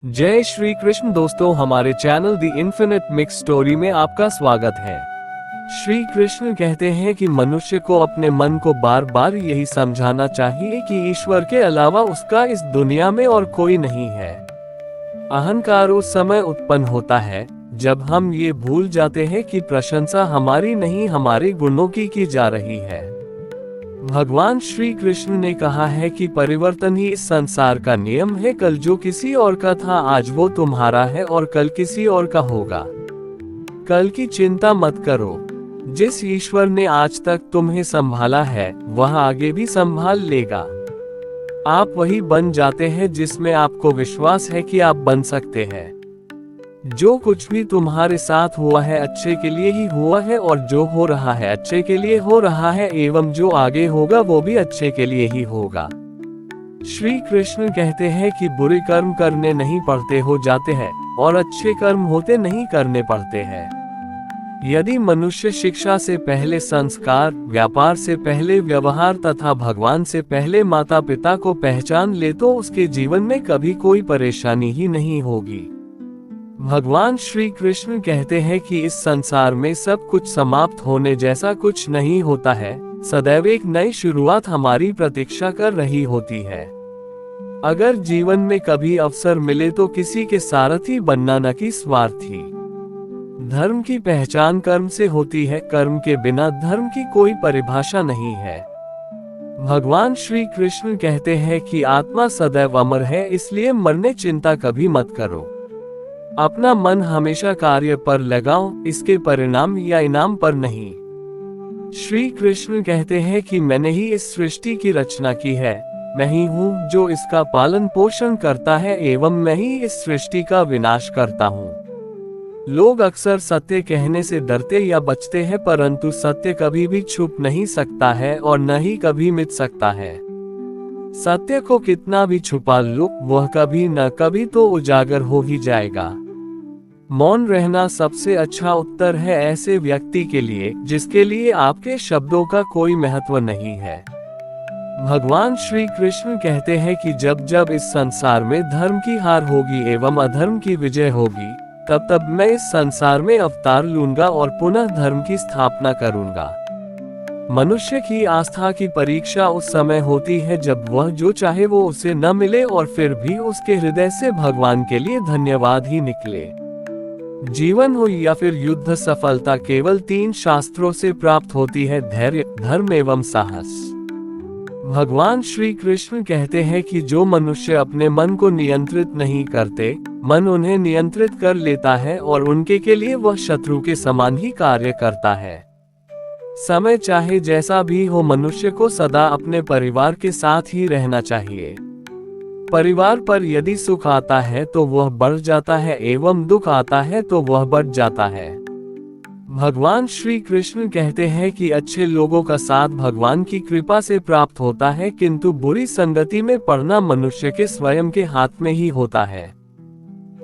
जय श्री कृष्ण दोस्तों, हमारे channel the infinite mix story में आपका स्वागत है। श्री कृष्ण कहते हैं कि मनुष्य को अपने मन को बार बार यही समझाना चाहिए कि ईश्वर के अलावा उसका इस दुनिया में और कोई नहीं है। अहंकार उस समय उत्पन्न होता है जब हम ये भूल जाते हैं कि प्रशंसा हमारी नहीं हमारे गुणों की जा रही है। भगवान श्री कृष्ण ने कहा है कि परिवर्तन ही इस संसार का नियम है। कल जो किसी और का था आज वो तुम्हारा है और कल किसी और का होगा। कल की चिंता मत करो। जिस ईश्वर ने आज तक तुम्हें संभाला है वह आगे भी संभाल लेगा। आप वही बन जाते हैं जिसमें आपको विश्वास है कि आप बन सकते हैं। जो कुछ भी तुम्हारे साथ हुआ है अच्छे के लिए ही हुआ है और जो हो रहा है अच्छे के लिए हो रहा है एवं जो आगे होगा वो भी अच्छे के लिए ही होगा। श्री कृष्ण कहते हैं कि बुरे कर्म करने नहीं पड़ते हो जाते हैं और अच्छे कर्म होते नहीं करने पड़ते हैं। यदि मनुष्य शिक्षा से पहले संस्कार, व्यापार से पहले व्यवहार तथा भगवान से पहले माता पिता को पहचान ले तो उसके जीवन में कभी कोई परेशानी ही नहीं होगी। भगवान श्री कृष्ण कहते हैं कि इस संसार में सब कुछ समाप्त होने जैसा कुछ नहीं होता है। सदैव एक नई शुरुआत हमारी प्रतीक्षा कर रही होती है। अगर जीवन में कभी अवसर मिले तो किसी के सारथी बनना न कि स्वार्थी। धर्म की पहचान कर्म से होती है, कर्म के बिना धर्म की कोई परिभाषा नहीं है। भगवान श्री कृष्ण कहते हैं कि आत्मा सदैव अमर है, इसलिए मरने चिंता कभी मत करो। अपना मन हमेशा कार्य पर लगाओ, इसके परिणाम या इनाम पर नहीं। श्री कृष्ण कहते हैं कि मैंने ही इस सृष्टि की रचना की है, मैं ही हूँ जो इसका पालन पोषण करता है एवं मैं ही इस सृष्टि का विनाश करता हूँ। लोग अक्सर सत्य कहने से डरते या बचते हैं, परंतु सत्य कभी भी छुप नहीं सकता है और न ही कभी मिट सकता है। सत्य को कितना भी छुपा लो वह कभी न कभी तो उजागर हो ही जाएगा। मौन रहना सबसे अच्छा उत्तर है ऐसे व्यक्ति के लिए जिसके लिए आपके शब्दों का कोई महत्व नहीं है। भगवान श्री कृष्ण कहते हैं कि जब जब इस संसार में धर्म की हार होगी एवं अधर्म की विजय होगी तब तब मैं इस संसार में अवतार लूंगा और पुनः धर्म की स्थापना करूंगा। मनुष्य की आस्था की परीक्षा उस समय होती है जब वह जो चाहे वो उसे न मिले और फिर भी उसके हृदय से भगवान के लिए धन्यवाद ही निकले। जीवन हो या फिर युद्ध, सफलता केवल 3 शास्त्रों से प्राप्त होती है, धैर्य, धर्म एवं साहस। भगवान श्री कृष्ण कहते हैं कि जो मनुष्य अपने मन को नियंत्रित नहीं करते, मन उन्हें नियंत्रित कर लेता है और उनके के लिए वह शत्रु के समान ही कार्य करता है। समय चाहे जैसा भी हो, मनुष्य को सदा अपने परिवार के साथ ही रहना चाहिए। परिवार पर यदि सुख आता है तो वह बढ़ जाता है एवं दुख आता है तो वह बढ़ जाता है। भगवान श्री कृष्ण कहते हैं कि अच्छे लोगों का साथ भगवान की कृपा से प्राप्त होता है, किंतु बुरी संगति में पड़ना मनुष्य के स्वयं के हाथ में ही होता है।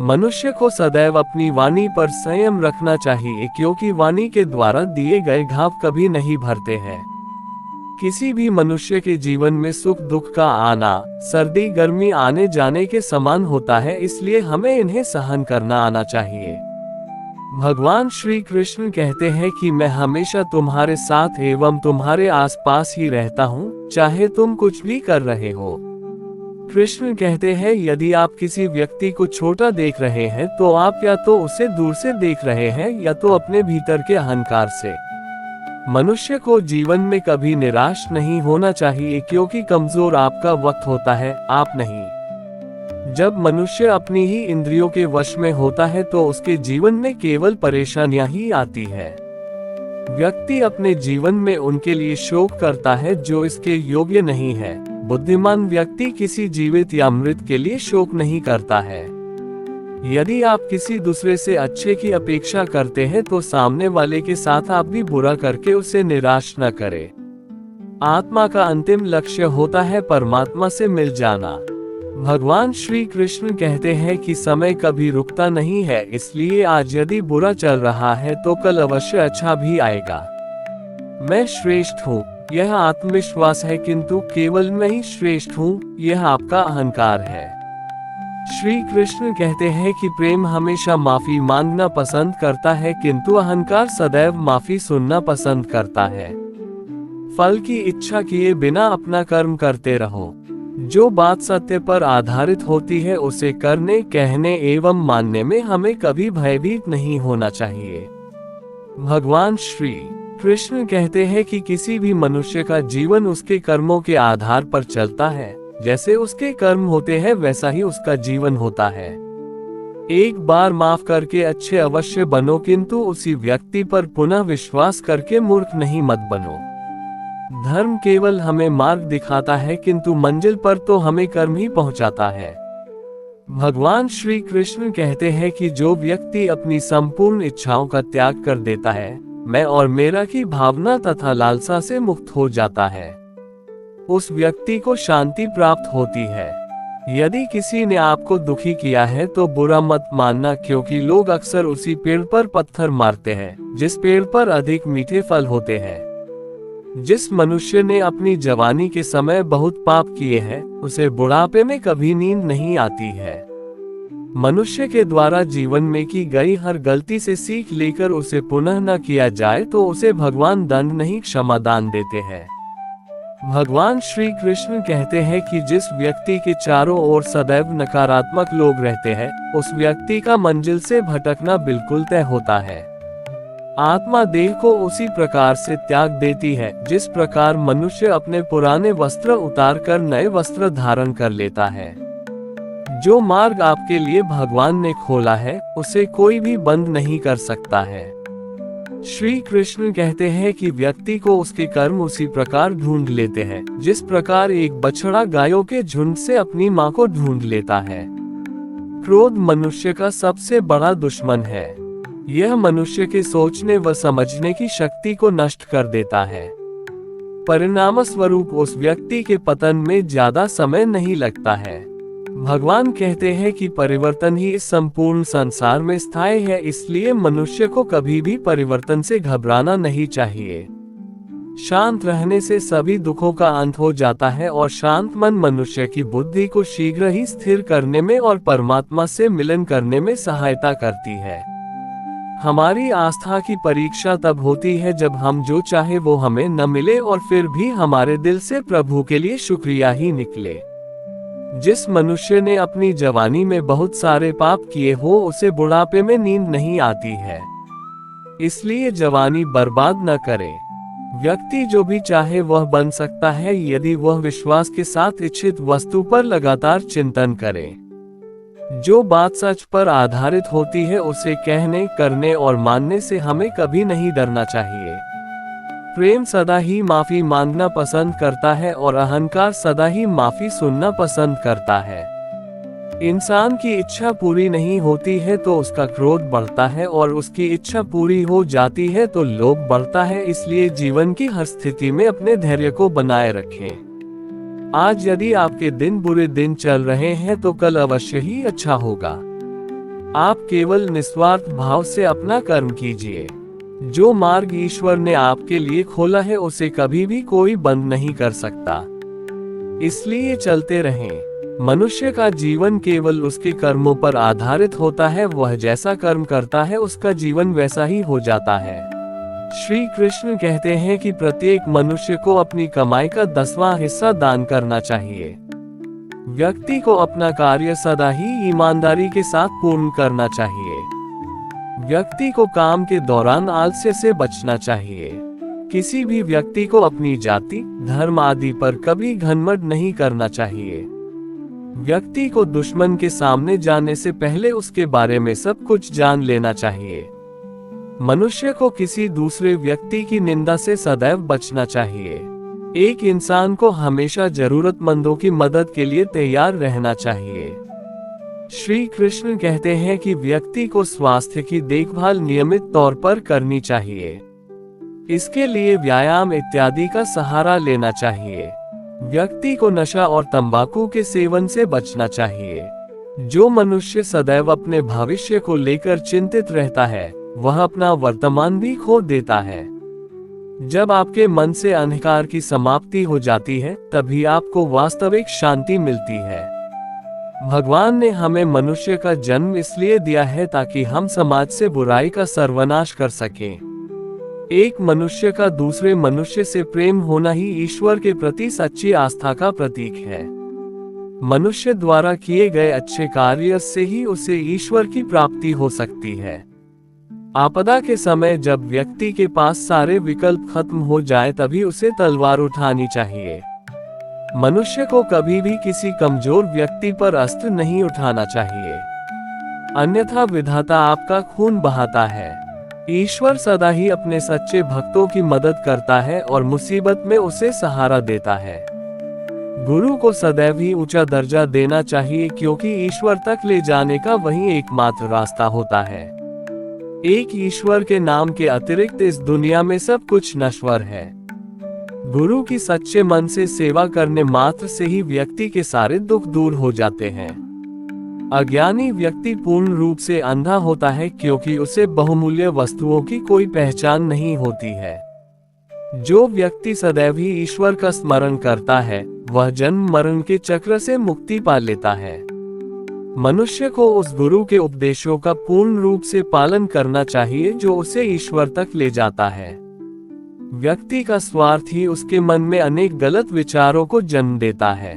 मनुष्य को सदैव अपनी वाणी पर संयम रखना चाहिए, क्योंकि वाणी के द्वारा दिए गए घाव कभी नहीं भरते हैं। किसी भी मनुष्य के जीवन में सुख दुख का आना सर्दी गर्मी आने जाने के समान होता है, इसलिए हमें इन्हें सहन करना आना चाहिए। भगवान श्री कृष्ण कहते हैं कि मैं हमेशा तुम्हारे साथ एवं तुम्हारे आसपास ही रहता हूँ, चाहे तुम कुछ भी कर रहे हो। कृष्ण कहते हैं यदि आप किसी व्यक्ति को छोटा देख रहे हैं तो आप या तो उसे दूर से देख रहे हैं या तो अपने भीतर के अहंकार से। मनुष्य को जीवन में कभी निराश नहीं होना चाहिए, क्योंकि कमजोर आपका वक्त होता है, आप नहीं। जब मनुष्य अपनी ही इंद्रियों के वश में होता है तो उसके जीवन में केवल परेशानियां ही आती है। व्यक्ति अपने जीवन में उनके लिए शोक करता है जो इसके योग्य नहीं है। बुद्धिमान व्यक्ति किसी जीवित या मृत के लिए शोक नहीं करता है। यदि आप किसी दूसरे से अच्छे की अपेक्षा करते हैं तो सामने वाले के साथ आप भी बुरा करके उसे निराश न करें। आत्मा का अंतिम लक्ष्य होता है परमात्मा से मिल जाना। भगवान श्री कृष्ण कहते हैं कि समय कभी रुकता नहीं है, इसलिए आज यदि बुरा चल रहा है तो कल अवश्य अच्छा भी आएगा। मैं श्रेष्ठ हूँ, यह आत्मविश्वास है, किंतु केवल मैं ही श्रेष्ठ हूँ, यह आपका अहंकार है। श्री कृष्ण कहते हैं कि प्रेम हमेशा माफी मांगना पसंद करता है, किंतु अहंकार सदैव माफी सुनना पसंद करता है। फल की इच्छा किए बिना अपना कर्म करते रहो। जो बात सत्य पर आधारित होती है उसे करने, कहने एवं मानने में हमें कभी भयभीत नहीं होना चाहिए। भगवान श्री कृष्ण कहते हैं कि किसी भी मनुष्य का जीवन उसके कर्मों के आधार पर चलता है। जैसे उसके कर्म होते हैं वैसा ही उसका जीवन होता है। एक बार माफ करके अच्छे अवश्य बनो, किंतु उसी व्यक्ति पर पुनः विश्वास करके मूर्ख नहीं मत बनो। धर्म केवल हमें मार्ग दिखाता है, किंतु मंजिल पर तो हमें कर्म ही पहुंचाता है। भगवान श्री कृष्ण कहते हैं कि जो व्यक्ति अपनी संपूर्ण इच्छाओं का त्याग कर देता है, मैं और मेरा की भावना तथा लालसा से मुक्त हो जाता है, उस व्यक्ति को शांति प्राप्त होती है। यदि किसी ने आपको दुखी किया है तो बुरा मत मानना, क्योंकि लोग अक्सर उसी पेड़ पर पत्थर मारते हैं जिस पेड़ पर अधिक मीठे फल होते हैं। जिस मनुष्य ने अपनी जवानी के समय बहुत पाप किए हैं, उसे बुढ़ापे में कभी नींद नहीं आती है। मनुष्य के द्वारा जीवन में की गई हर गलती से सीख लेकर उसे पुनः न किया जाए तो उसे भगवान दंड नहीं क्षमादान देते हैं। भगवान श्री कृष्ण कहते हैं कि जिस व्यक्ति के चारों ओर सदैव नकारात्मक लोग रहते हैं, उस व्यक्ति का मंजिल से भटकना बिल्कुल तय होता है। आत्मा देह को उसी प्रकार से त्याग देती है जिस प्रकार मनुष्य अपने पुराने वस्त्र उतार कर नए वस्त्र धारण कर लेता है। जो मार्ग आपके लिए भगवान ने खोला है उसे कोई भी बंद नहीं कर सकता है। श्री कृष्ण कहते हैं कि व्यक्ति को उसके कर्म उसी प्रकार ढूंढ लेते हैं जिस प्रकार एक बछड़ा गायों के झुंड से अपनी मां को ढूंढ लेता है। क्रोध मनुष्य का सबसे बड़ा दुश्मन है। यह मनुष्य के सोचने व समझने की शक्ति को नष्ट कर देता है। परिणाम स्वरूप उस व्यक्ति के पतन में ज्यादा समय नहीं लगता है। भगवान कहते हैं कि परिवर्तन ही इस संपूर्ण संसार में स्थायी है, इसलिए मनुष्य को कभी भी परिवर्तन से घबराना नहीं चाहिए। शांत रहने से सभी दुखों का अंत हो जाता है और शांत मन मनुष्य की बुद्धि को शीघ्र ही स्थिर करने में और परमात्मा से मिलन करने में सहायता करती है। हमारी आस्था की परीक्षा तब होती है जब हम जो चाहे वो हमें न मिले और फिर भी हमारे दिल से प्रभु के लिए शुक्रिया ही निकले। जिस मनुष्य ने अपनी जवानी में बहुत सारे पाप किए हो उसे बुढ़ापे में नींद नहीं आती है, इसलिए जवानी बर्बाद न करे। व्यक्ति जो भी चाहे वह बन सकता है यदि वह विश्वास के साथ इच्छित वस्तु पर लगातार चिंतन करे। जो बात सच पर आधारित होती है उसे कहने, करने और मानने से हमें कभी नहीं डरना चाहिए। प्रेम सदा ही माफी मांगना पसंद करता है और अहंकार सदा ही माफी सुनना पसंद करता है। इंसान की इच्छा पूरी नहीं होती है तो उसका क्रोध बढ़ता है और उसकी इच्छा पूरी हो जाती है तो लोभ बढ़ता है। इसलिए जीवन की हर स्थिति में अपने धैर्य को बनाए रखें। आज यदि आपके दिन बुरे दिन चल रहे हैं तो कल अवश्य ही अच्छा होगा। आप केवल निस्वार्थ भाव से अपना कर्म कीजिए। जो मार्ग ईश्वर ने आपके लिए खोला है उसे कभी भी कोई बंद नहीं कर सकता, इसलिए चलते रहें। मनुष्य का जीवन केवल उसके कर्मों पर आधारित होता है। वह जैसा कर्म करता है उसका जीवन वैसा ही हो जाता है। श्री कृष्ण कहते हैं कि प्रत्येक मनुष्य को अपनी कमाई का 10वां हिस्सा दान करना चाहिए। व्यक्ति को अपना कार्य सदा ही ईमानदारी के साथ पूर्ण करना चाहिए। व्यक्ति को काम के दौरान आलस्य से बचना चाहिए। किसी भी व्यक्ति को अपनी जाति, धर्म आदि पर कभी घमंड नहीं करना चाहिए। व्यक्ति को दुश्मन के सामने जाने से पहले उसके बारे में सब कुछ जान लेना चाहिए। मनुष्य को किसी दूसरे व्यक्ति की निंदा से सदैव बचना चाहिए। एक इंसान को हमेशा जरूरतमंदों की मदद के लिए तैयार रहना चाहिए। श्री कृष्ण कहते हैं कि व्यक्ति को स्वास्थ्य की देखभाल नियमित तौर पर करनी चाहिए। इसके लिए व्यायाम इत्यादि का सहारा लेना चाहिए। व्यक्ति को नशा और तंबाकू के सेवन से बचना चाहिए। जो मनुष्य सदैव अपने भविष्य को लेकर चिंतित रहता है वह अपना वर्तमान भी खो देता है। जब आपके मन से अंधकार की समाप्ति हो जाती है तभी आपको वास्तविक शांति मिलती है। भगवान ने हमें मनुष्य का जन्म इसलिए दिया है ताकि हम समाज से बुराई का सर्वनाश कर सकें। एक मनुष्य का दूसरे मनुष्य से प्रेम होना ही ईश्वर के प्रति सच्ची आस्था का प्रतीक है। मनुष्य द्वारा किए गए अच्छे कार्य से ही उसे ईश्वर की प्राप्ति हो सकती है। आपदा के समय जब व्यक्ति के पास सारे विकल्प खत्म हो जाए तभी उसे तलवार उठानी चाहिए। मनुष्य को कभी भी किसी कमजोर व्यक्ति पर अस्त्र नहीं उठाना चाहिए, अन्यथा विधाता आपका खून बहाता है। ईश्वर सदा ही अपने सच्चे भक्तों की मदद करता है और मुसीबत में उसे सहारा देता है। गुरु को सदैव ही ऊंचा दर्जा देना चाहिए क्योंकि ईश्वर तक ले जाने का वही एकमात्र रास्ता होता है। एक ईश्वर के नाम के अतिरिक्त इस दुनिया में सब कुछ नश्वर है। गुरु की सच्चे मन से सेवा करने मात्र से ही व्यक्ति के सारे दुख दूर हो जाते हैं। अज्ञानी व्यक्ति पूर्ण रूप से अंधा होता है क्योंकि उसे बहुमूल्य वस्तुओं की कोई पहचान नहीं होती है। जो व्यक्ति सदैव ही ईश्वर का स्मरण करता है वह जन्म मरण के चक्र से मुक्ति पा लेता है। मनुष्य को उस गुरु के उपदेशों का पूर्ण रूप से पालन करना चाहिए जो उसे ईश्वर तक ले जाता है। व्यक्ति का स्वार्थ ही उसके मन में अनेक गलत विचारों को जन्म देता है।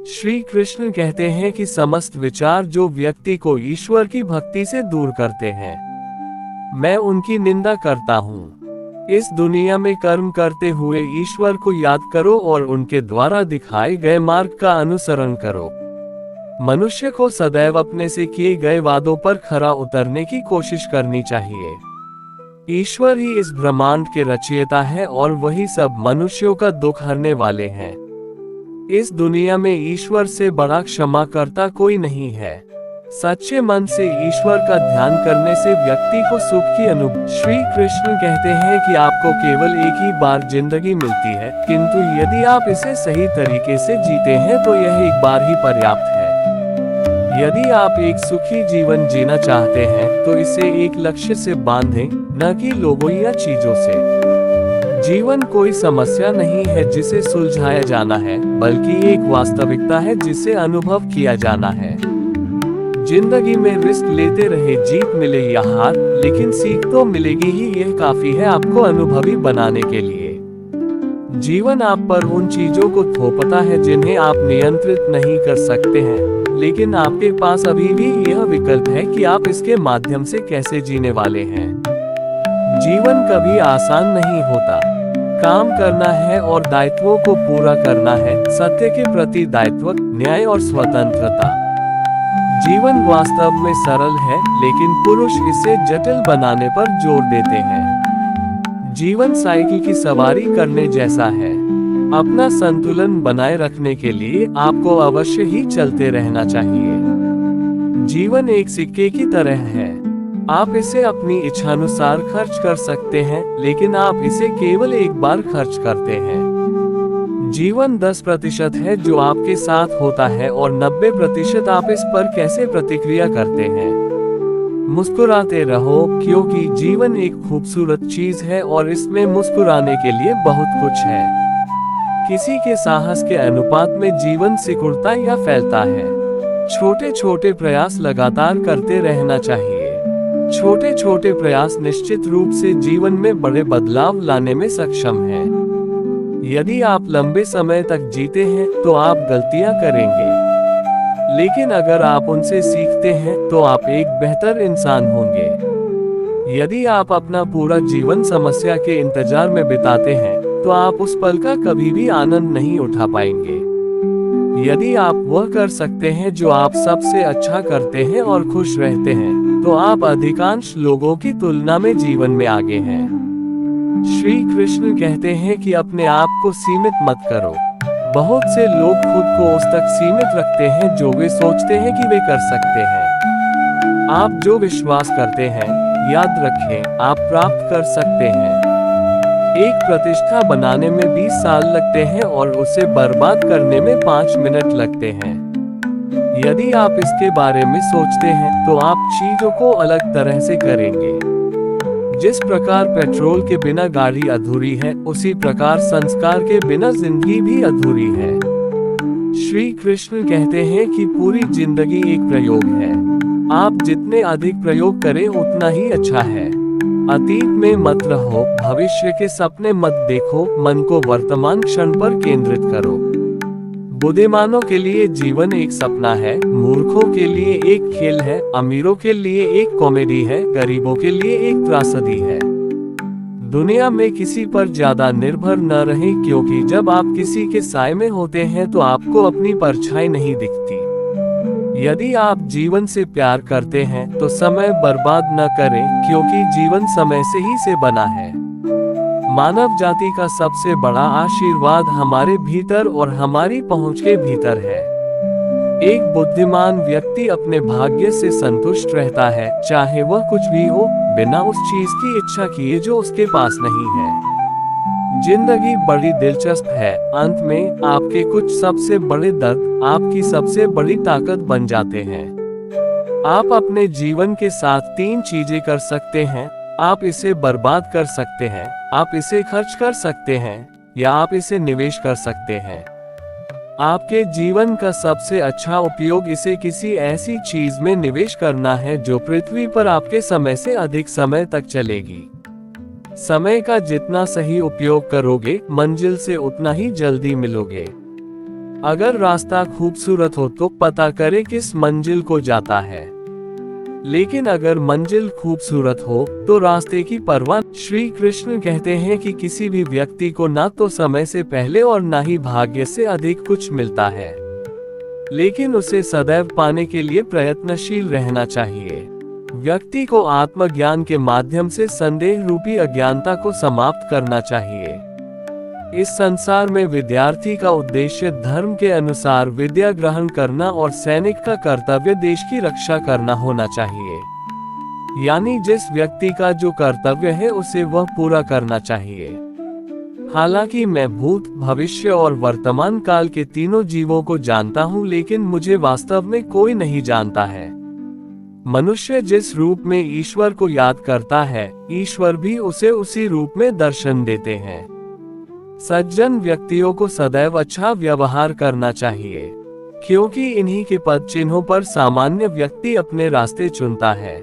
श्री कृष्ण कहते हैं कि समस्त विचार जो व्यक्ति को ईश्वर की भक्ति से दूर करते हैं, मैं उनकी निंदा करता हूँ। इस दुनिया में कर्म करते हुए ईश्वर को याद करो और उनके द्वारा दिखाए गए मार्ग का अनुसरण करो। मनुष्य को सदैव अपने से किए गए वादों पर खरा उतरने की कोशिश करनी चाहिए। ईश्वर ही इस ब्रह्मांड के रचयिता है और वही सब मनुष्यों का दुख हरने वाले हैं। इस दुनिया में ईश्वर से बड़ा क्षमाकर्ता कोई नहीं है। सच्चे मन से ईश्वर का ध्यान करने से व्यक्ति को सुख की अनुभूति। श्री कृष्ण कहते हैं कि आपको केवल एक ही बार जिंदगी मिलती है, किंतु यदि आप इसे सही तरीके से जीते हैं तो यह एक बार ही पर्याप्त है। यदि आप एक सुखी जीवन जीना चाहते हैं तो इसे एक लक्ष्य से बांधें, न कि लोगों या चीजों से। जीवन कोई समस्या नहीं है जिसे सुलझाया जाना है, बल्कि एक वास्तविकता है जिसे अनुभव किया जाना है। जिंदगी में रिस्क लेते रहे, जीत मिले या हार, लेकिन सीख तो मिलेगी ही। यह काफी है आपको अनुभवी बनाने के लिए। जीवन आप पर उन चीजों को थोपता है जिन्हें आप नियंत्रित नहीं कर सकते हैं, लेकिन आपके पास अभी भी यह विकल्प है कि आप इसके माध्यम से कैसे जीने वाले हैं। जीवन कभी आसान नहीं होता। काम करना है और दायित्वों को पूरा करना है, सत्य के प्रति दायित्व, न्याय और स्वतंत्रता। जीवन वास्तव में सरल है, लेकिन पुरुष इसे जटिल बनाने पर जोर देते हैं। जीवन साइकिल की सवारी करने जैसा है। अपना संतुलन बनाए रखने के लिए आपको अवश्य ही चलते रहना चाहिए। जीवन एक सिक्के की तरह है। आप इसे अपनी इच्छानुसार खर्च कर सकते हैं, लेकिन आप इसे केवल एक बार खर्च करते हैं। जीवन 10% है जो आपके साथ होता है और 90% आप इस पर कैसे प्रतिक्रिया करते हैं। मुस्कुराते रहो, क्योंकि जीवन एक खूबसूरत चीज है और इसमें मुस्कुराने के लिए बहुत कुछ है। किसी के साहस के अनुपात में जीवन सिकुड़ता या फैलता है। छोटे छोटे प्रयास लगातार करते रहना चाहिए। छोटे छोटे प्रयास निश्चित रूप से जीवन में बड़े बदलाव लाने में सक्षम हैं। यदि आप लंबे समय तक जीते हैं तो आप गलतियां करेंगे, लेकिन अगर आप उनसे सीखते हैं तो आप एक बेहतर इंसान होंगे। यदि आप अपना पूरा जीवन समस्या के इंतजार में बिताते हैं तो आप उस पल का कभी भी आनंद नहीं उठा पाएंगे। यदि आप वह कर सकते हैं जो आप सबसे अच्छा करते हैं और खुश रहते हैं, तो आप अधिकांश लोगों की तुलना में जीवन में आगे हैं। श्री कृष्ण कहते हैं कि अपने आप को सीमित मत करो। बहुत से लोग खुद को उस तक सीमित रखते हैं जो वे सोचते हैं कि वे कर सकते हैं। आप जो विश्वास करते हैं, याद रखें, आप प्राप्त कर सकते हैं। एक प्रतिष्ठा बनाने में 20 साल लगते हैं और उसे बर्बाद करने में 5 मिनट लगते हैं। यदि आप इसके बारे में सोचते हैं तो आप चीजों को अलग तरह से करेंगे। जिस प्रकार पेट्रोल के बिना गाड़ी अधूरी है, उसी प्रकार संस्कार के बिना जिंदगी भी अधूरी है। श्री कृष्ण कहते हैं कि पूरी जिंदगी एक प्रयोग है। आप जितने अधिक प्रयोग करें उतना ही अच्छा है। अतीत में मत रहो, भविष्य के सपने मत देखो, मन को वर्तमान क्षण पर केंद्रित करो। बुद्धिमानों के लिए जीवन एक सपना है, मूर्खों के लिए एक खेल है, अमीरों के लिए एक कॉमेडी है, गरीबों के लिए एक त्रासदी है। दुनिया में किसी पर ज्यादा निर्भर न रहें, क्योंकि जब आप किसी के साए में होते हैं तो आपको अपनी परछाई नहीं दिखती। यदि आप जीवन से प्यार करते हैं तो समय बर्बाद न करें, क्योंकि जीवन समय से ही से बना है। मानव जाति का सबसे बड़ा आशीर्वाद हमारे भीतर और हमारी पहुंच के भीतर है। एक बुद्धिमान व्यक्ति अपने भाग्य से संतुष्ट रहता है, चाहे वह कुछ भी हो, बिना उस चीज की इच्छा किए जो उसके पास नहीं है। जिंदगी बड़ी दिलचस्प है, अंत में आपके कुछ सबसे बड़े दर्द आपकी सबसे बड़ी ताकत बन जाते हैं। आप अपने जीवन के साथ 3 चीजें कर सकते हैं। आप इसे बर्बाद कर सकते हैं, आप इसे खर्च कर सकते हैं, या आप इसे निवेश कर सकते हैं। आपके जीवन का सबसे अच्छा उपयोग इसे किसी ऐसी चीज में निवेश करना है जो पृथ्वी पर आपके समय से अधिक समय तक चलेगी। समय का जितना सही उपयोग करोगे, मंजिल से उतना ही जल्दी मिलोगे। अगर रास्ता खूबसूरत हो तो पता करें किस मंजिल को जाता है, लेकिन अगर मंजिल खूबसूरत हो तो रास्ते की परवाह। श्री कृष्ण कहते हैं कि किसी भी व्यक्ति को ना तो समय से पहले और ना ही भाग्य से अधिक कुछ मिलता है, लेकिन उसे सदैव पाने के लिए प्रयत्नशील रहना चाहिए। व्यक्ति को आत्मज्ञान के माध्यम से संदेह रूपी अज्ञानता को समाप्त करना चाहिए। इस संसार में विद्यार्थी का उद्देश्य धर्म के अनुसार विद्या ग्रहण करना और सैनिक का कर्तव्य देश की रक्षा करना होना चाहिए। यानी जिस व्यक्ति का जो कर्तव्य है उसे वह पूरा करना चाहिए। हालांकि मैं भूत, भविष्य और वर्तमान काल के तीनों जीवों को जानता हूँ, लेकिन मुझे वास्तव में कोई नहीं जानता है। मनुष्य जिस रूप में ईश्वर को याद करता है, ईश्वर भी उसे उसी रूप में दर्शन देते हैं। सज्जन व्यक्तियों को सदैव अच्छा व्यवहार करना चाहिए, क्योंकि इन्हीं के पद चिन्हों पर सामान्य व्यक्ति अपने रास्ते चुनता है।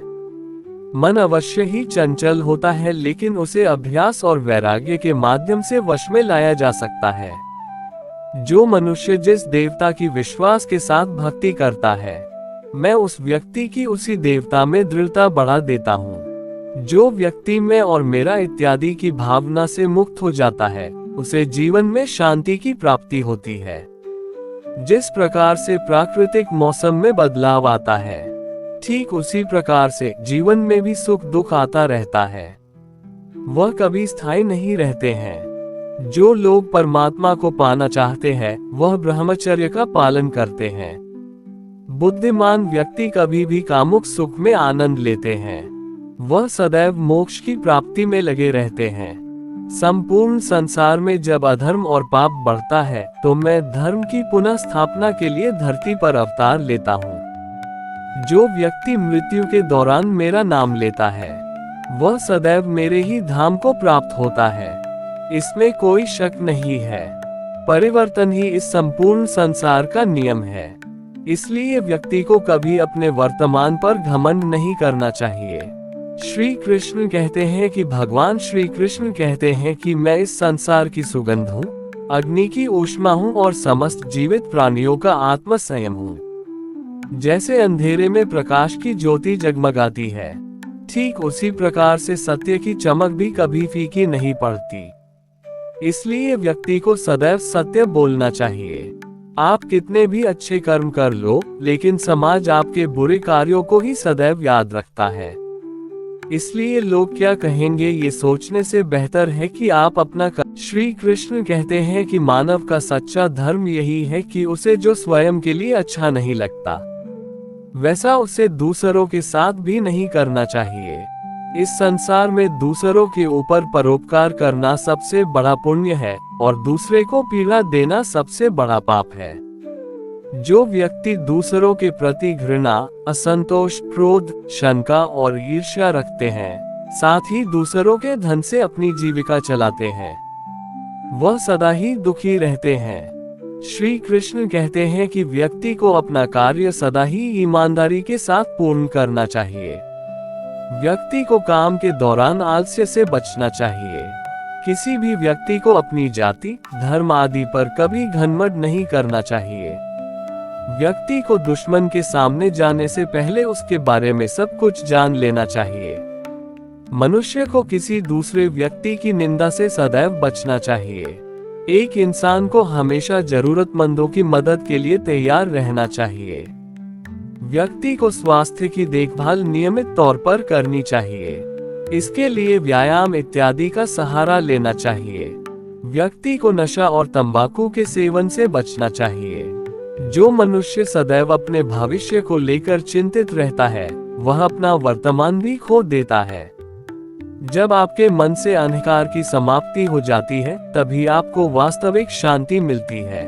मन अवश्य ही चंचल होता है, लेकिन उसे अभ्यास और वैराग्य के माध्यम से वश में लाया जा सकता है। जो मनुष्य जिस देवता की विश्वास के साथ भक्ति करता है, मैं उस व्यक्ति की उसी देवता में दृढ़ता बढ़ा देता हूँ। जो व्यक्ति मैं और मेरा इत्यादि की भावना से मुक्त हो जाता है, उसे जीवन में शांति की प्राप्ति होती है। जिस प्रकार से प्राकृतिक मौसम में बदलाव आता है, ठीक उसी प्रकार से जीवन में भी सुख दुख आता रहता है। वह कभी स्थायी नहीं रहते हैं। जो लोग परमात्मा को पाना चाहते हैं, वह ब्रह्मचर्य का पालन करते हैं। बुद्धिमान व्यक्ति कभी भी कामुक सुख में आनंद लेते हैं। वह सदैव मोक्ष की प्राप्ति में लगे रहते हैं। संपूर्ण संसार में जब अधर्म और पाप बढ़ता है, तो मैं धर्म की पुनः स्थापना के लिए धरती पर अवतार लेता हूँ। जो व्यक्ति मृत्यु के दौरान मेरा नाम लेता है, वह सदैव मेरे ही धाम को प्राप्त होता है। इसमें कोई शक नहीं है। परिवर्तन ही इस संपूर्ण संसार का नियम है। इसलिए व्यक्ति को कभी अपने वर्तमान पर घमंड नहीं करना चाहिए। श्री कृष्ण कहते हैं कि भगवान श्री कृष्ण कहते हैं कि मैं इस संसार की सुगंध हूँ, अग्नि की ऊष्मा हूँ और समस्त जीवित प्राणियों का आत्म संयम हूँ। जैसे अंधेरे में प्रकाश की ज्योति जगमगाती है, ठीक उसी प्रकार से सत्य की चमक भी कभी फीकी नहीं पड़ती। इसलिए व्यक्ति को सदैव सत्य बोलना चाहिए। आप कितने भी अच्छे कर्म कर लो, लेकिन समाज आपके बुरे कार्यों को ही सदैव याद रखता है। इसलिए लोग क्या कहेंगे ये सोचने से बेहतर है कि आप अपना श्री कृष्ण कहते हैं कि मानव का सच्चा धर्म यही है कि उसे जो स्वयं के लिए अच्छा नहीं लगता, वैसा उसे दूसरों के साथ भी नहीं करना चाहिए। इस संसार में दूसरों के ऊपर परोपकार करना सबसे बड़ा पुण्य है और दूसरे को पीड़ा देना सबसे बड़ा पाप है। जो व्यक्ति दूसरों के प्रति घृणा, असंतोष, क्रोध, शंका और ईर्ष्या रखते हैं, साथ ही दूसरों के धन से अपनी जीविका चलाते हैं, वह सदा ही दुखी रहते हैं। श्री कृष्ण कहते हैं कि व्यक्ति को अपना कार्य सदा ही ईमानदारी के साथ पूर्ण करना चाहिए। व्यक्ति को काम के दौरान आलस्य से बचना चाहिए। किसी भी व्यक्ति को अपनी जाति, धर्म आदि पर कभी घमंड नहीं करना चाहिए। व्यक्ति को दुश्मन के सामने जाने से पहले उसके बारे में सब कुछ जान लेना चाहिए। मनुष्य को किसी दूसरे व्यक्ति की निंदा से सदैव बचना चाहिए। एक इंसान को हमेशा जरूरतमंदों की मदद के लिए तैयार रहना चाहिए। व्यक्ति को स्वास्थ्य की देखभाल नियमित तौर पर करनी चाहिए। इसके लिए व्यायाम इत्यादि का सहारा लेना चाहिए। व्यक्ति को नशा और तंबाकू के सेवन से बचना चाहिए। जो मनुष्य सदैव अपने भविष्य को लेकर चिंतित रहता है, वह अपना वर्तमान भी खो देता है। जब आपके मन से अंधकार की समाप्ति हो जाती है, तभी आपको वास्तविक शांति मिलती है।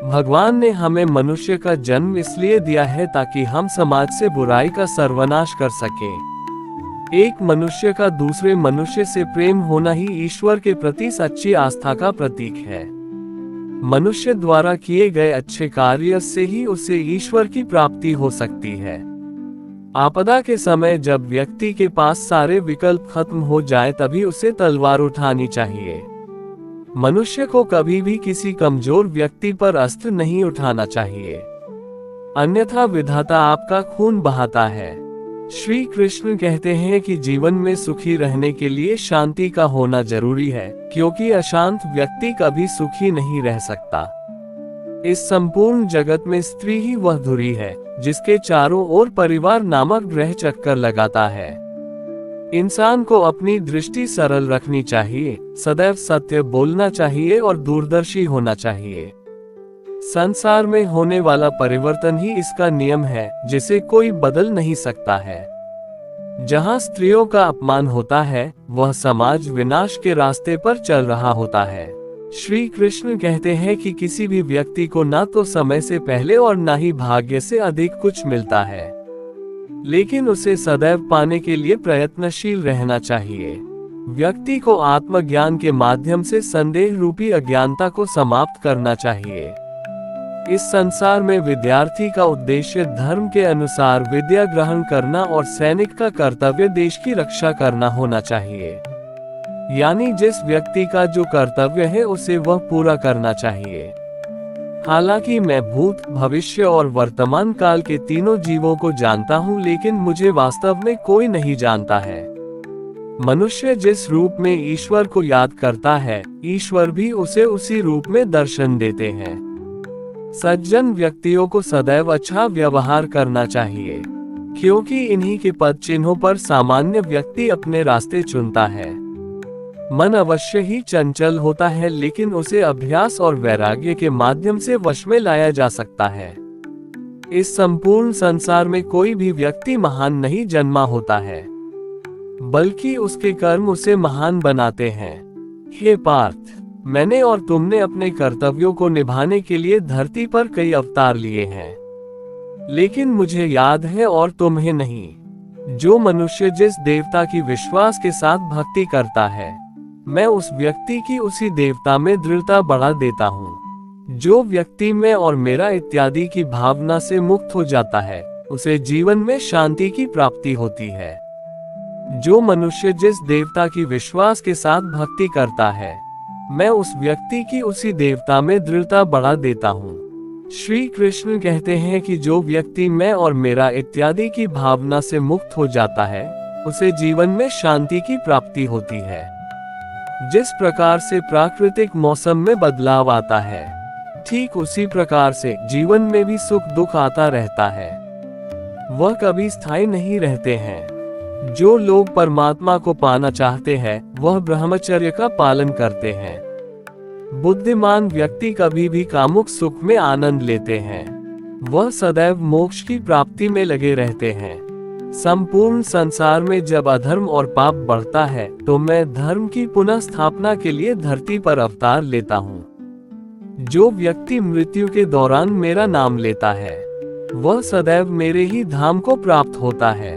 भगवान ने हमें मनुष्य का जन्म इसलिए दिया है ताकि हम समाज से बुराई का सर्वनाश कर सकें। एक मनुष्य का दूसरे मनुष्य से प्रेम होना ही ईश्वर के प्रति सच्ची आस्था का प्रतीक है। मनुष्य द्वारा किए गए अच्छे कार्य से ही उसे ईश्वर की प्राप्ति हो सकती है। आपदा के समय जब व्यक्ति के पास सारे विकल्प खत्म हो जाए, तभी उसे तलवार उठानी चाहिए। मनुष्य को कभी भी किसी कमजोर व्यक्ति पर अस्त्र नहीं उठाना चाहिए, अन्यथा विधाता आपका खून बहाता है। श्री कृष्ण कहते हैं कि जीवन में सुखी रहने के लिए शांति का होना जरूरी है, क्योंकि अशांत व्यक्ति कभी सुखी नहीं रह सकता। इस संपूर्ण जगत में स्त्री ही वह धुरी है जिसके चारों ओर परिवार नामक ग्रह चक्कर लगाता है। इंसान को अपनी दृष्टि सरल रखनी चाहिए, सदैव सत्य बोलना चाहिए और दूरदर्शी होना चाहिए। संसार में होने वाला परिवर्तन ही इसका नियम है, जिसे कोई बदल नहीं सकता है। जहाँ स्त्रियों का अपमान होता है, वह समाज विनाश के रास्ते पर चल रहा होता है। श्री कृष्ण कहते हैं कि किसी भी व्यक्ति को ना तो समय से पहले और ना ही भाग्य से अधिक कुछ मिलता है, लेकिन उसे सदैव पाने के लिए प्रयत्नशील रहना चाहिए। व्यक्ति को आत्मज्ञान के माध्यम से संदेह रूपी अज्ञानता को समाप्त करना चाहिए। इस संसार में विद्यार्थी का उद्देश्य धर्म के अनुसार विद्या ग्रहण करना और सैनिक का कर्तव्य देश की रक्षा करना होना चाहिए। यानी जिस व्यक्ति का जो कर्तव्य है उसे वह पूरा करना चाहिए। हालांकि मैं भूत, भविष्य और वर्तमान काल के तीनों जीवों को जानता हूँ, लेकिन मुझे वास्तव में कोई नहीं जानता है। मनुष्य जिस रूप में ईश्वर को याद करता है, ईश्वर भी उसे उसी रूप में दर्शन देते हैं। सज्जन व्यक्तियों को सदैव अच्छा व्यवहार करना चाहिए, क्योंकि इन्हीं के पद चिन्हों पर सामान्य व्यक्ति अपने रास्ते चुनता है। मन अवश्य ही चंचल होता है, लेकिन उसे अभ्यास और वैराग्य के माध्यम से वश में लाया जा सकता है। इस संपूर्ण संसार में कोई भी व्यक्ति महान नहीं जन्मा होता है, बल्कि उसके कर्म उसे महान बनाते हैं। हे पार्थ, मैंने और तुमने अपने कर्तव्यों को निभाने के लिए धरती पर कई अवतार लिए हैं, लेकिन मुझे याद है और तुम्हें नहीं। जो मनुष्य जिस देवता की विश्वास के साथ भक्ति करता है, मैं उस व्यक्ति की उसी देवता में दृढ़ता बढ़ा देता हूँ। जो व्यक्ति मैं और मेरा इत्यादि की भावना से मुक्त हो जाता है, उसे जीवन में शांति की प्राप्ति होती है। जो मनुष्य जिस देवता की विश्वास के साथ भक्ति करता है, मैं उस व्यक्ति की उसी देवता में दृढ़ता बढ़ा देता हूँ। श्री कृष्ण कहते हैं कि जो व्यक्ति मैं और मेरा इत्यादि की भावना से मुक्त हो जाता है, उसे जीवन में शांति की प्राप्ति होती है। जिस प्रकार से प्राकृतिक मौसम में बदलाव आता है, ठीक उसी प्रकार से जीवन में भी सुख दुख आता रहता है। वह कभी स्थायी नहीं रहते हैं। जो लोग परमात्मा को पाना चाहते हैं, वह ब्रह्मचर्य का पालन करते हैं। बुद्धिमान व्यक्ति कभी भी कामुक सुख में आनंद लेते हैं। वह सदैव मोक्ष की प्राप्ति में लगे रहते हैं। संपूर्ण संसार में जब अधर्म और पाप बढ़ता है, तो मैं धर्म की पुनः स्थापना के लिए धरती पर अवतार लेता हूँ। जो व्यक्ति मृत्यु के दौरान मेरा नाम लेता है, वह सदैव मेरे ही धाम को प्राप्त होता है।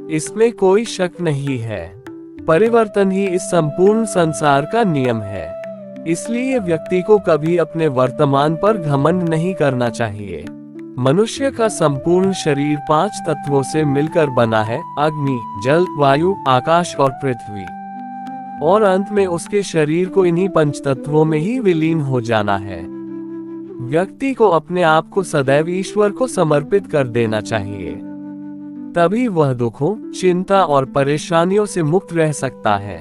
इसमें कोई शक नहीं है। परिवर्तन ही इस संपूर्ण संसार का नियम है। इसलिए व्यक्ति को कभी अपने वर्तमान पर घमंड नहीं करना चाहिए। मनुष्य का संपूर्ण शरीर 5 तत्वों से मिलकर बना है: अग्नि, जल, वायु, आकाश और पृथ्वी। और अंत में उसके शरीर को इन्हीं 5 तत्वों में ही विलीन हो जाना है। व्यक्ति को अपने आप को सदैव ईश्वर को समर्पित कर देना चाहिए, तभी वह दुखों, चिंता और परेशानियों से मुक्त रह सकता है।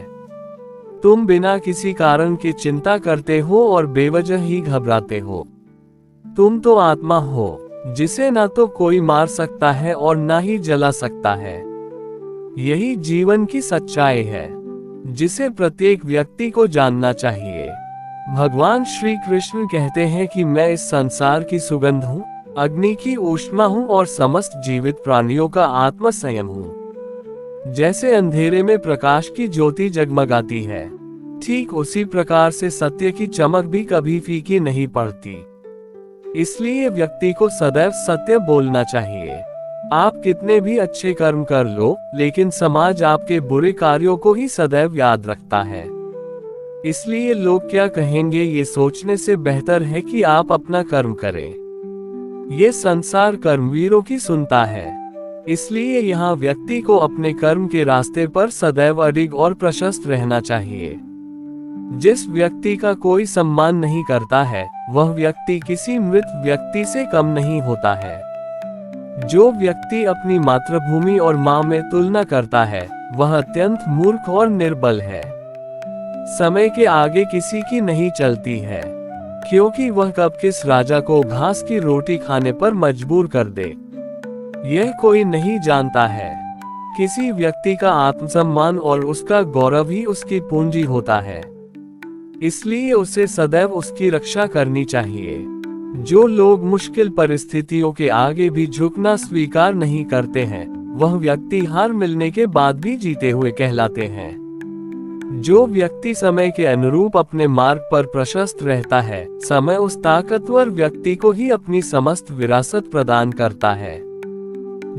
तुम बिना किसी कारण की चिंता करते हो और बेवजह ही घबराते हो। तुम तो आत्मा हो, जिसे ना तो कोई मार सकता है और ना ही जला सकता है। यही जीवन की सच्चाई है, जिसे प्रत्येक व्यक्ति को जानना चाहिए। भगवान श्री कृष्ण कहते हैं कि मैं इस संसार की सुगंध हूँ, अग्नि की ऊष्मा हूँ और समस्त जीवित प्राणियों का आत्म संयम हूँ। जैसे अंधेरे में प्रकाश की ज्योति जगमगाती है, ठीक उसी प्रकार से सत्य की चमक भी कभी फीकी नहीं पड़ती। इसलिए व्यक्ति को सदैव सत्य बोलना चाहिए। आप कितने भी अच्छे कर्म कर लो, लेकिन समाज आपके बुरे कार्यों को ही सदैव याद रखता है। इसलिए लोग क्या कहेंगे ये सोचने से बेहतर है कि आप अपना कर्म करें। ये संसार कर्मवीरों की सुनता है, इसलिए यहाँ व्यक्ति को अपने कर्म के रास्ते पर सदैव अडिग और प्रशस्त रहना चाहिए। जिस व्यक्ति का कोई सम्मान नहीं करता है, वह व्यक्ति किसी मृत व्यक्ति से कम नहीं होता है। जो व्यक्ति अपनी मातृभूमि और माँ में तुलना करता है, वह अत्यंत मूर्ख और निर्बल है। समय के आगे किसी की नहीं चलती है, क्योंकि वह कब किस राजा को घास की रोटी खाने पर मजबूर कर दे, यह कोई नहीं जानता है। किसी व्यक्ति का आत्मसम्मान और उसका गौरव ही उसकी पूंजी होता है, इसलिए उसे सदैव उसकी रक्षा करनी चाहिए। जो लोग मुश्किल परिस्थितियों के आगे भी झुकना स्वीकार नहीं करते हैं, वह व्यक्ति हार मिलने के बाद भी जीते हुए कहलाते हैं। जो व्यक्ति समय के अनुरूप अपने मार्ग पर प्रशस्त रहता है, समय उस ताकतवर व्यक्ति को ही अपनी समस्त विरासत प्रदान करता है।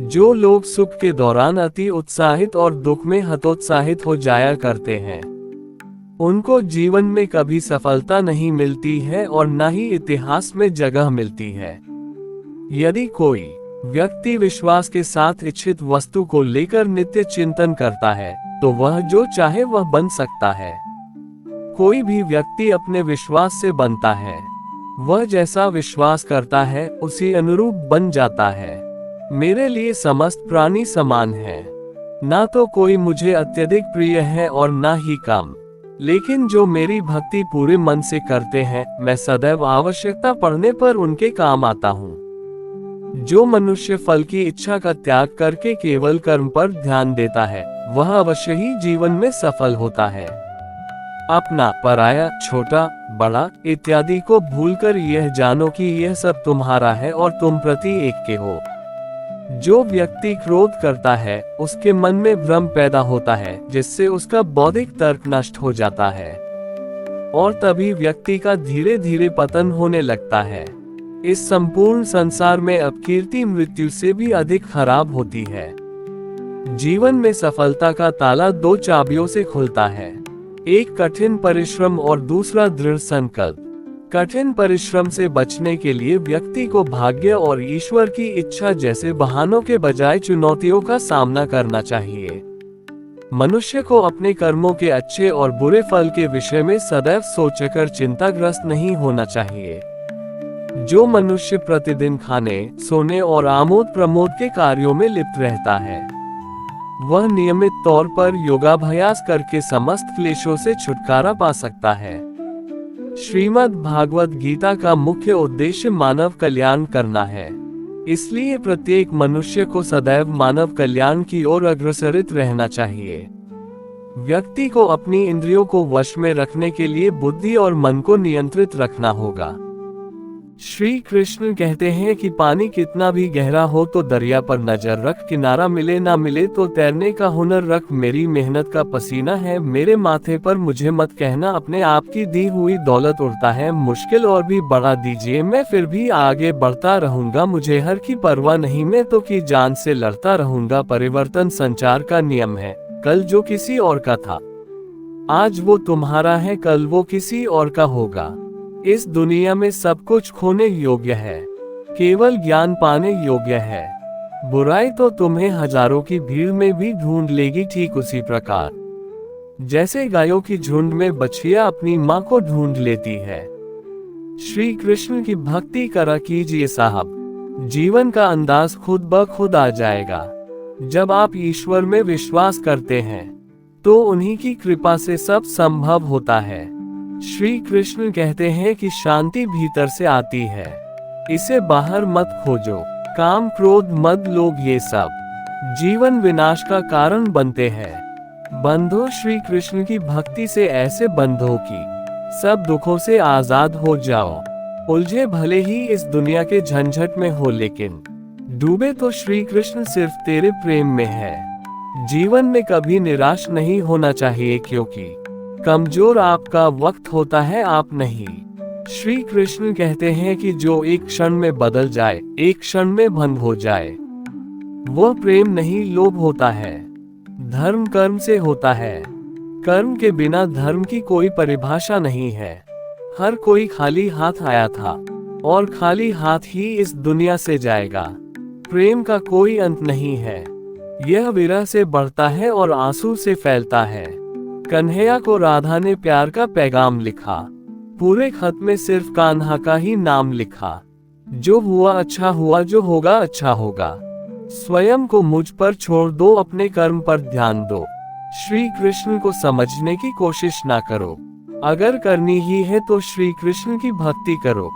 जो लोग सुख के दौरान अति उत्साहित और दुख में हतोत्साहित हो जाया करते हैं, उनको जीवन में कभी सफलता नहीं मिलती है और न ही इतिहास में जगह मिलती है। यदि कोई व्यक्ति विश्वास के साथ इच्छित वस्तु को लेकर नित्य चिंतन करता है, तो वह जो चाहे वह बन सकता है। कोई भी व्यक्ति अपने विश्वास से बनता है, वह जैसा विश्वास करता है उसी अनुरूप बन जाता है। मेरे लिए समस्त प्राणी समान है, ना तो कोई मुझे अत्यधिक प्रिय है और ना ही कम। लेकिन जो मेरी भक्ति पूरे मन से करते हैं, मैं सदैव आवश्यकता पड़ने पर उनके काम आता हूँ। जो मनुष्य फल की इच्छा का त्याग करके केवल कर्म पर ध्यान देता है, वह अवश्य ही जीवन में सफल होता है। अपना, पराया, छोटा, बड़ा इत्यादि को भूलकर यह जानो कि यह सब तुम्हारा है और तुम प्रति एक के हो। जो व्यक्ति क्रोध करता है, उसके मन में भ्रम पैदा होता है, जिससे उसका बौद्धिक तर्क नष्ट हो जाता है और तभी व्यक्ति का धीरे धीरे पतन होने लगता है। इस संपूर्ण संसार में अपकीर्ति मृत्यु से भी अधिक खराब होती है। जीवन में सफलता का ताला 2 चाबियों से खुलता है, एक कठिन परिश्रम और दूसरा दृढ़ संकल्प। कठिन परिश्रम से बचने के लिए व्यक्ति को भाग्य और ईश्वर की इच्छा जैसे बहानों के बजाय चुनौतियों का सामना करना चाहिए। मनुष्य को अपने कर्मों के अच्छे और बुरे फल के विषय में सदैव सोचकर चिंताग्रस्त नहीं होना चाहिए। जो मनुष्य प्रतिदिन खाने, सोने और आमोद प्रमोद के कार्यों में लिप्त रहता है, वह नियमित तौर पर योगाभ्यास करके समस्त क्लेशों से छुटकारा पा सकता है। श्रीमद् भागवत गीता का मुख्य उद्देश्य मानव कल्याण करना है, इसलिए प्रत्येक मनुष्य को सदैव मानव कल्याण की ओर अग्रसरित रहना चाहिए। व्यक्ति को अपनी इंद्रियों को वश में रखने के लिए बुद्धि और मन को नियंत्रित रखना होगा। श्री कृष्ण कहते हैं कि पानी कितना भी गहरा हो तो दरिया पर नजर रख, किनारा मिले ना मिले तो तैरने का हुनर रख। मेरी मेहनत का पसीना है मेरे माथे पर, मुझे मत कहना अपने आप की दी हुई दौलत उड़ता है। मुश्किल और भी बढ़ा दीजिए, मैं फिर भी आगे बढ़ता रहूंगा। मुझे हर की परवाह नहीं, मैं तो की जान से लड़ता रहूंगा। परिवर्तन संचार का नियम है, कल जो किसी और का था आज वो तुम्हारा है, कल वो किसी और का होगा। इस दुनिया में सब कुछ खोने योग्य है, केवल ज्ञान पाने योग्य है। बुराई तो तुम्हें हजारों की भीड़ में भी ढूंढ लेगी, ठीक उसी प्रकार जैसे गायों की झुंड में बछिया अपनी माँ को ढूंढ लेती है। श्री कृष्ण की भक्ति करा कीजिए साहब, जीवन का अंदाज खुद ब खुद आ जाएगा। जब आप ईश्वर में विश्वास करते हैं तो उन्हीं की कृपा से सब संभव होता है। श्री कृष्ण कहते हैं कि शांति भीतर से आती है, इसे बाहर मत खोजो। काम क्रोध मद लोभ ये सब जीवन विनाश का कारण बनते हैं। बंधो श्री कृष्ण की भक्ति से ऐसे बंधो कि सब दुखों से आजाद हो जाओ। उलझे भले ही इस दुनिया के झंझट में हो, लेकिन डूबे तो श्री कृष्ण सिर्फ तेरे प्रेम में है। जीवन में कभी निराश नहीं होना चाहिए, क्योंकि कमजोर आपका वक्त होता है, आप नहीं। श्री कृष्ण कहते हैं कि जो एक क्षण में बदल जाए, एक क्षण में भंग हो जाए, वो प्रेम नहीं लोभ होता है। धर्म कर्म से होता है, कर्म के बिना धर्म की कोई परिभाषा नहीं है। हर कोई खाली हाथ आया था और खाली हाथ ही इस दुनिया से जाएगा। प्रेम का कोई अंत नहीं है, यह विरह से बढ़ता है और आंसू से फैलता है। कन्हैया को राधा ने प्यार का पैगाम लिखा, पूरे खत में सिर्फ कान्हा का ही नाम लिखा। जो हुआ अच्छा हुआ, जो होगा अच्छा होगा। स्वयं को मुझ पर छोड़ दो, अपने कर्म पर ध्यान दो। श्री कृष्ण को समझने की कोशिश ना करो, अगर करनी ही है तो श्री कृष्ण की भक्ति करो।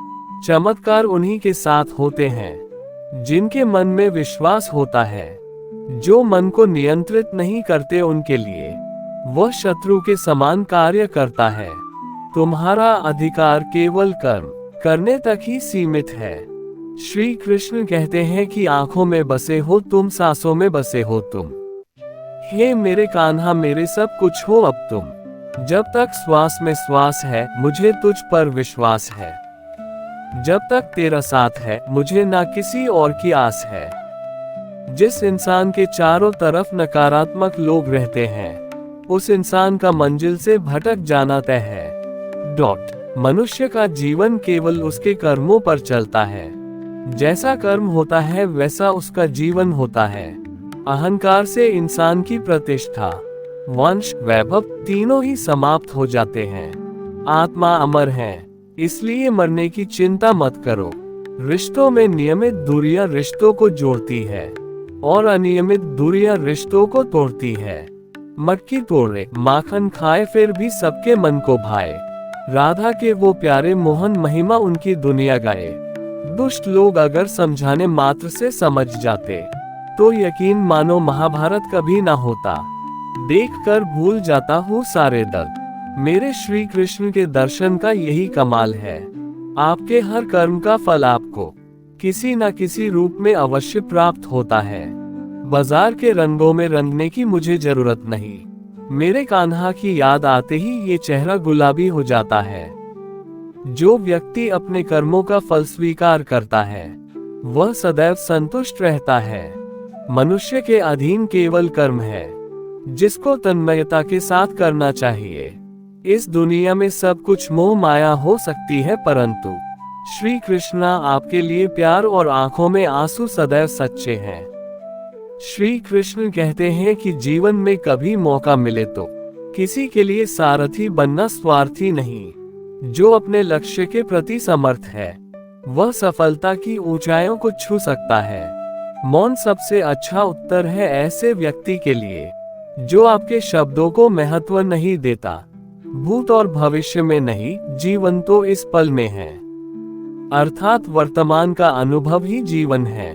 चमत्कार उन्हीं के साथ होते हैं जिनके मन में विश्वास होता है। जो मन को नियंत्रित नहीं करते, उनके लिए वह शत्रु के समान कार्य करता है। तुम्हारा अधिकार केवल कर्म करने तक ही सीमित है। श्री कृष्ण कहते हैं कि आंखों में बसे हो तुम, सांसों में बसे हो तुम। हे मेरे कान्हा, मेरे सब कुछ हो अब तुम। जब तक श्वास में श्वास है, मुझे तुझ पर विश्वास है। जब तक तेरा साथ है, मुझे ना किसी और की आस है। जिस इंसान के चारों तरफ नकारात्मक लोग रहते हैं, उस इंसान का मंजिल से भटक जाना तय है। मनुष्य का जीवन केवल उसके कर्मों पर चलता है। जैसा कर्म होता है वैसा उसका जीवन होता है। अहंकार से इंसान की प्रतिष्ठा, वंश, वैभव तीनों ही समाप्त हो जाते हैं। आत्मा अमर है, इसलिए मरने की चिंता मत करो। रिश्तों में नियमित दूरियां रिश्तों को जोड़ती है और अनियमित दूरियां रिश्तों को तोड़ती है। मक्खी तोड़े माखन खाए, फिर भी सबके मन को भाए। राधा के वो प्यारे मोहन, महिमा उनकी दुनिया गाए। दुष्ट लोग अगर समझाने मात्र से समझ जाते तो यकीन मानो महाभारत कभी ना होता। देखकर भूल जाता हूँ सारे दर्द, मेरे श्री कृष्ण के दर्शन का यही कमाल है। आपके हर कर्म का फल आपको किसी न किसी रूप में अवश्य प्राप्त होता है। बाजार के रंगों में रंगने की मुझे जरूरत नहीं। मेरे कान्हा की याद आते ही ये चेहरा गुलाबी हो जाता है। जो व्यक्ति अपने कर्मों का फल स्वीकार करता है, वह सदैव संतुष्ट रहता है। मनुष्य के अधीन केवल कर्म है, जिसको तन्मयता के साथ करना चाहिए। इस दुनिया में सब कुछ मोह माया हो सकती है, परंतु श्री कृष्णा आपके लिए प्यार और आंखों में आंसू सदैव सच्चे हैं। श्री कृष्ण कहते हैं कि जीवन में कभी मौका मिले तो किसी के लिए सारथी बनना स्वार्थी नहीं। जो अपने लक्ष्य के प्रति समर्थ है, वह सफलता की ऊंचाइयों को छू सकता है। मौन सबसे अच्छा उत्तर है ऐसे व्यक्ति के लिए जो आपके शब्दों को महत्व नहीं देता। भूत और भविष्य में नहीं, जीवन तो इस पल में है। अर्थात वर्तमान का अनुभव ही जीवन है।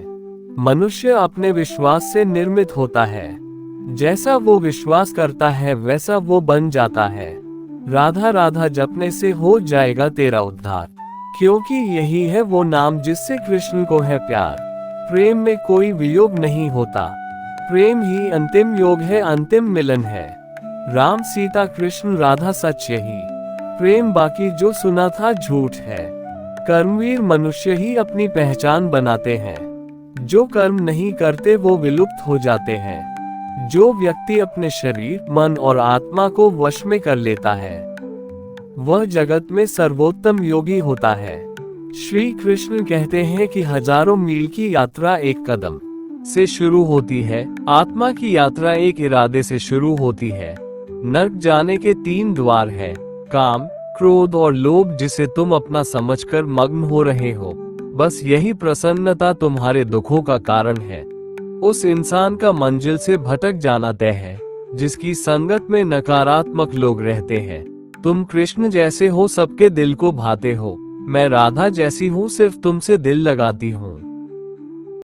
मनुष्य अपने विश्वास से निर्मित होता है। जैसा वो विश्वास करता है वैसा वो बन जाता है। राधा राधा जपने से हो जाएगा तेरा उद्धार, क्योंकि यही है वो नाम जिससे कृष्ण को है प्यार। प्रेम में कोई वियोग नहीं होता, प्रेम ही अंतिम योग है, अंतिम मिलन है। राम सीता कृष्ण राधा सच यही प्रेम, बाकी जो सुना था झूठ है। कर्मवीर मनुष्य ही अपनी पहचान बनाते हैं, जो कर्म नहीं करते वो विलुप्त हो जाते हैं। जो व्यक्ति अपने शरीर, मन और आत्मा को वश में कर लेता है वह जगत में सर्वोत्तम योगी होता है। श्री कृष्ण कहते हैं कि हजारों मील की यात्रा एक कदम से शुरू होती है, आत्मा की यात्रा एक इरादे से शुरू होती है। नर्क जाने के 3 द्वार हैं, काम, क्रोध और लोभ, जिसे तुम अपना समझकर मग्न हो रहे हो। बस यही प्रसन्नता तुम्हारे दुखों का कारण है। उस इंसान का मंजिल से भटक जाना तय है जिसकी संगत में नकारात्मक लोग रहते हैं। तुम कृष्ण जैसे हो, सबके दिल को भाते हो। मैं राधा जैसी हूँ, सिर्फ तुमसे दिल लगाती हूँ।